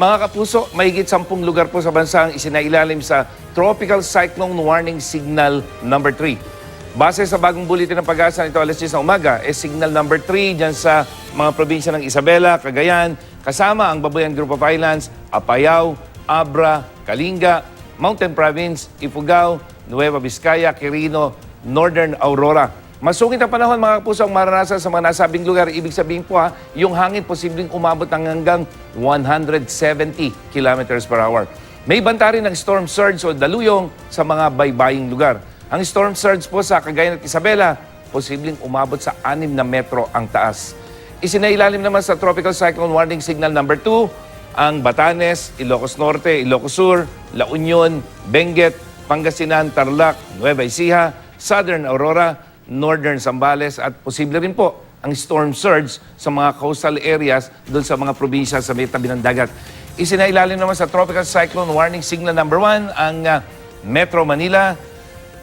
Mga kapuso, mahigit 10 lugar po sa bansa ang isinailalim sa Tropical Cyclone Warning Signal number 3. Base sa bagong buletin ng Pag-asa nito alas 10 ng umaga, signal number 3 dyan sa mga probinsya ng Isabela, Cagayan, kasama ang Babuyan Group of Islands, Apayao, Abra, Kalinga, Mountain Province, Ifugao, Nueva Vizcaya, Quirino, Northern Aurora. Masungit ang panahon mga kapuso ang maranasan sa mga nasabing lugar. Ibig sabihin po yung hangin posibleng umabot ng hanggang 170 kilometers per hour. May banta rin ng storm surge o daluyong sa mga baybaying lugar. Ang storm surge po sa Cagayan at Isabela, posibleng umabot sa 6 na metro ang taas. Isinailalim naman sa Tropical Cyclone Warning Signal number 2 ang Batanes, Ilocos Norte, Ilocos Sur, La Union, Benguet, Pangasinan, Tarlac, Nueva Ecija, Southern Aurora, Northern Zambales at posible rin po ang storm surge sa mga coastal areas doon sa mga probinsya sa may tabi ng dagat. Isinailalim naman sa Tropical Cyclone Warning Signal number 1 ang Metro Manila,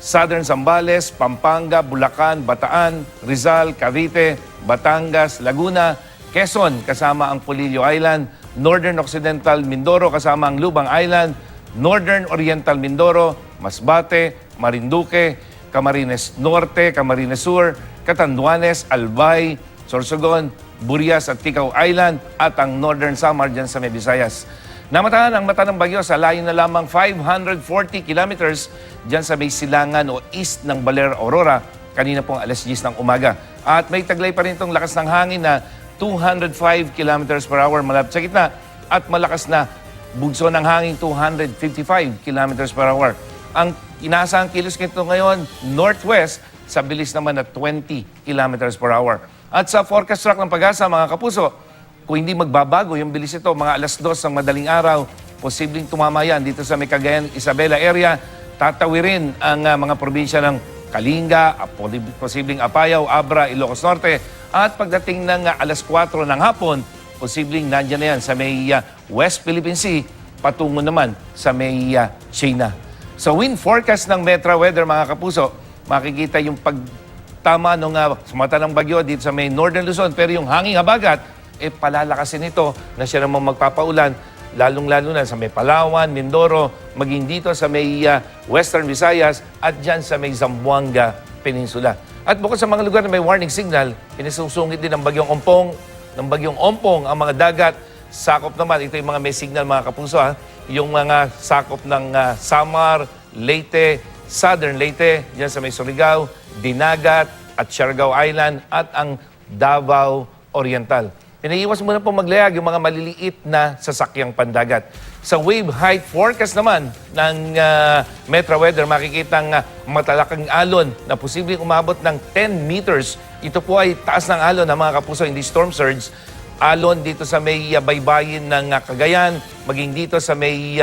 Southern Zambales, Pampanga, Bulacan, Bataan, Rizal, Cavite, Batangas, Laguna, Quezon kasama ang Polillo Island, Northern Occidental Mindoro kasama ang Lubang Island, Northern Oriental Mindoro, Masbate, Marinduque, Camarines Norte, Camarines Sur, Catanduanes, Albay, Sorsogon, Burias at Ticao Island at ang Northern Samar dyan sa may Visayas. Namatahan ang mata ng bagyo sa layo na lamang 540 kilometers dyan sa may silangan o east ng Baler, Aurora kanina pong alas 10 ng umaga. At may taglay pa rin itong lakas ng hangin na 205 kilometers per hour malapit sa gitna at malakas na bugso ng hangin 255 kilometers per hour. Ang inaasahang kilos nito ngayon, northwest, sa bilis naman na 20 kilometers per hour. At sa forecast track ng Pag-asa, mga kapuso, kung hindi magbabago yung bilis ito, mga alas 2 ng madaling araw, posibleng tumama yan dito sa may Cagayan, Isabela area, tatawirin ang mga probinsya ng Kalinga, posibleng Apayao, Abra, Ilocos Norte, at pagdating ng alas 4 ng hapon, posibleng nandyan na yan sa may West Philippine Sea, patungo naman sa may China. Sa wind forecast ng Metra Weather, mga kapuso, makikita yung pagtama ng mata ng bagyo dito sa may Northern Luzon. Pero yung hanging habagat, palalakasin ito na siya namang magpapaulan, lalong-lalo na sa may Palawan, Mindoro, maging dito sa may Western Visayas at dyan sa may Zamboanga Peninsula. At bukod sa mga lugar na may warning signal, pinasusungit din ng bagyong Ompong ang mga dagat. Sakop naman, ito yung mga may signal mga kapuso, yung mga sakop ng Samar, Leyte, Southern Leyte, dyan sa may Surigao, Dinagat at Siargao Island at ang Davao Oriental. Pinaiiwas muna po maglayag yung mga maliliit na sasakyang pandagat. Sa wave height forecast naman ng Metra Weather, makikita ang matalakang alon na posibleng umabot ng 10 meters. Ito po ay taas ng alon na mga kapuso, hindi storm surge. Alon dito sa may baybayin ng Cagayan, maging dito sa may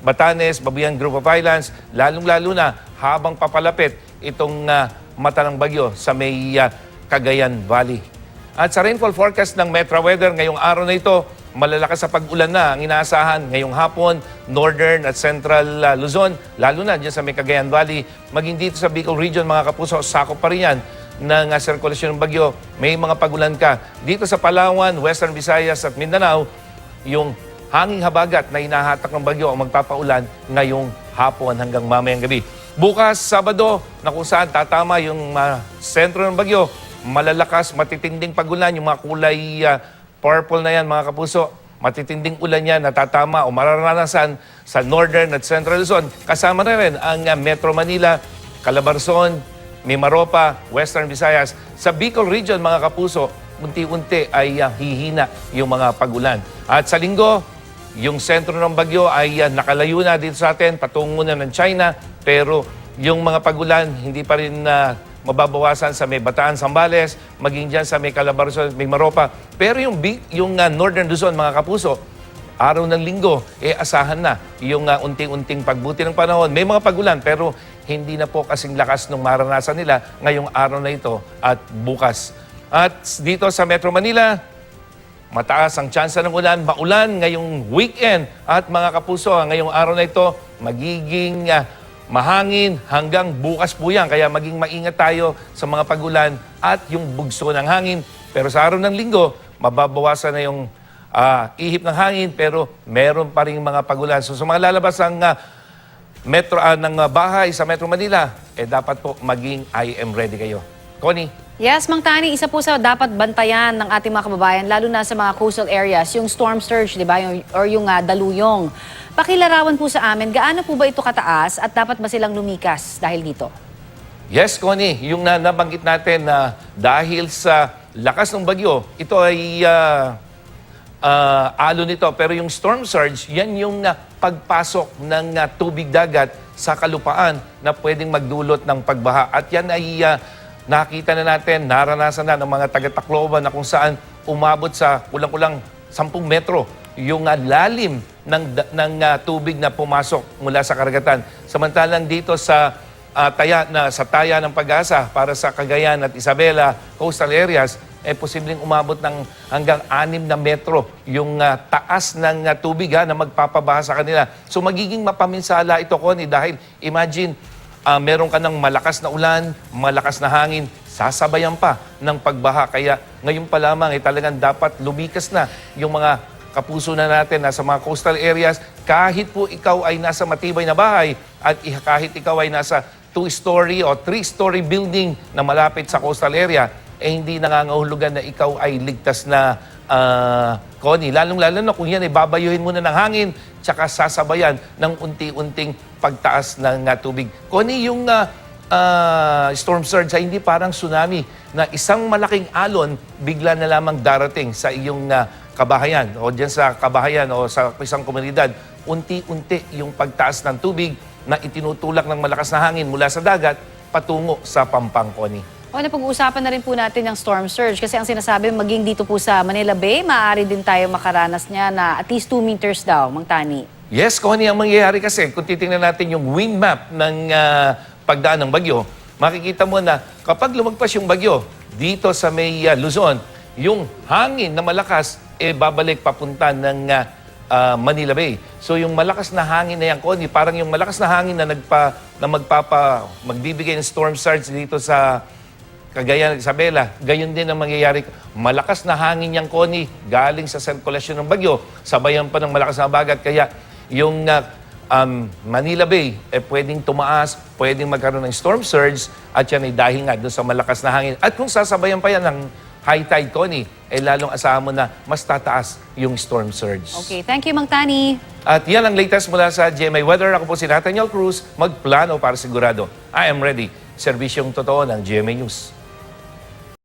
Batanes, Babuyan Group of Islands, lalong-lalo na habang papalapit itong mata ng bagyo sa may Cagayan Valley. At sa rainfall forecast ng Metra Weather, ngayong araw na ito, malalakas sa pag-ulan na ang inaasahan ngayong hapon, Northern at Central Luzon, lalo na dyan sa may Cagayan Valley, maging dito sa Bicol Region, mga kapuso, sakop pa rin yan ng sirkulasyon ng bagyo, may mga pagulan ka. Dito sa Palawan, Western Visayas at Mindanao, yung hanging habagat na hinahatak ng bagyo ang magpapaulan ngayong hapon hanggang mamayang gabi. Bukas, Sabado, na kung saan tatama yung sentro ng bagyo, malalakas, matitinding pagulan, yung mga kulay purple na yan, mga kapuso, matitinding ulan yan, natatama o mararanasan sa Northern at Central Luzon. Kasama na rin ang Metro Manila, Calabarzon, Mimaropa, Western Visayas. Sa Bicol Region, mga kapuso, unti-unti ay hihina yung mga pagulan. At sa linggo, yung sentro ng bagyo ay nakalayo na dito sa atin, patungo na ng China, pero yung mga pagulan hindi pa rin mababawasan sa may Bataan, Zambales, maging dyan sa may Calabarzon, Mimaropa. Pero yung Northern Luzon, mga kapuso, araw ng linggo, asahan na yung unti-unting pagbuti ng panahon. May mga pagulan, pero hindi na po kasing lakas nung maranasan nila ngayong araw na ito at bukas. At dito sa Metro Manila, mataas ang tsansa ng ulan, maulan ngayong weekend. At mga kapuso, ngayong araw na ito, magiging mahangin hanggang bukas po yan. Kaya maging maingat tayo sa mga pagulan at yung bugso ng hangin. Pero sa araw ng linggo, mababawasan na yung ihip ng hangin pero meron pa rin mga pagulan. So sa mga lalabas ng bahay sa Metro Manila, dapat po maging IM ready kayo. Connie? Yes, Mang Tani, isa po sa dapat bantayan ng ating mga kababayan, lalo na sa mga coastal areas, yung storm surge, di ba? Yung daluyong. Pakilarawan po sa amin, gaano po ba ito kataas at dapat ba silang lumikas dahil dito? Yes, Connie, yung nabanggit natin na dahil sa lakas ng bagyo, ito ay alon nito. Pero yung storm surge, yan yung pagpasok ng tubig dagat sa kalupaan na pwedeng magdulot ng pagbaha. At yan ay nakita na natin, naranasan na ng mga taga-Tacloban na kung saan umabot sa kulang-kulang 10 metro yung lalim ng tubig na pumasok mula sa karagatan. Samantalang dito sa taya ng Pag-asa para sa Cagayan at Isabela coastal areas, posibleng umabot ng hanggang 6 na metro yung taas ng tubig na magpapabaha sa kanila. So magiging mapaminsala ito, Connie, dahil imagine, meron ka ng malakas na ulan, malakas na hangin, sasabayan pa ng pagbaha. Kaya ngayon pa lamang talagang dapat lumikas na yung mga kapuso na natin nasa mga coastal areas. Kahit po ikaw ay nasa matibay na bahay at kahit ikaw ay nasa 2-story o 3-story building na malapit sa coastal area, hindi nangangahulugan na ikaw ay ligtas na Connie. Lalong-lalo na kung yan ay babayuhin muna ng hangin tsaka sasabayan ng unti-unting pagtaas ng tubig. Connie, yung storm surge ay hindi parang tsunami na isang malaking alon bigla na lamang darating sa iyong kabahayan o dyan sa kabahayan o sa isang komunidad. Unti-unti yung pagtaas ng tubig na itinutulak ng malakas na hangin mula sa dagat patungo sa Pampang, Connie. O napag-uusapan na rin po natin yung storm surge kasi ang sinasabi maging dito po sa Manila Bay, maaari din tayo makaranas niya na at least 2 meters daw, Mang Tani. Yes, Connie, ang mangyayari kasi kung titingnan natin yung wind map ng pagdaan ng bagyo, makikita mo na kapag lumagpas yung bagyo dito sa may Luzon, yung hangin na malakas babalik papunta ng Manila Bay. So yung malakas na hangin na yan, Connie, parang yung malakas na hangin na magbibigay ng storm surge dito sa Cagayan at Isabela, gayon din ang mangyayari. Malakas na hangin yang, Connie, galing sa sirkulasyon ng bagyo, sabayan pa ng malakas na bagat. Kaya yung Manila Bay, pwedeng tumaas, pwedeng magkaroon ng storm surge, at yan ay dahil nga doon sa malakas na hangin. At kung sasabayan pa yan ng high tide, Connie, lalong asahan mo na mas tataas yung storm surge. Okay, thank you, Mang Tani. At yan ang latest mula sa GMA Weather. Ako po si Nathaniel Cruz, magplano para sigurado. I am ready. Serbisyong totoo ng GMA News.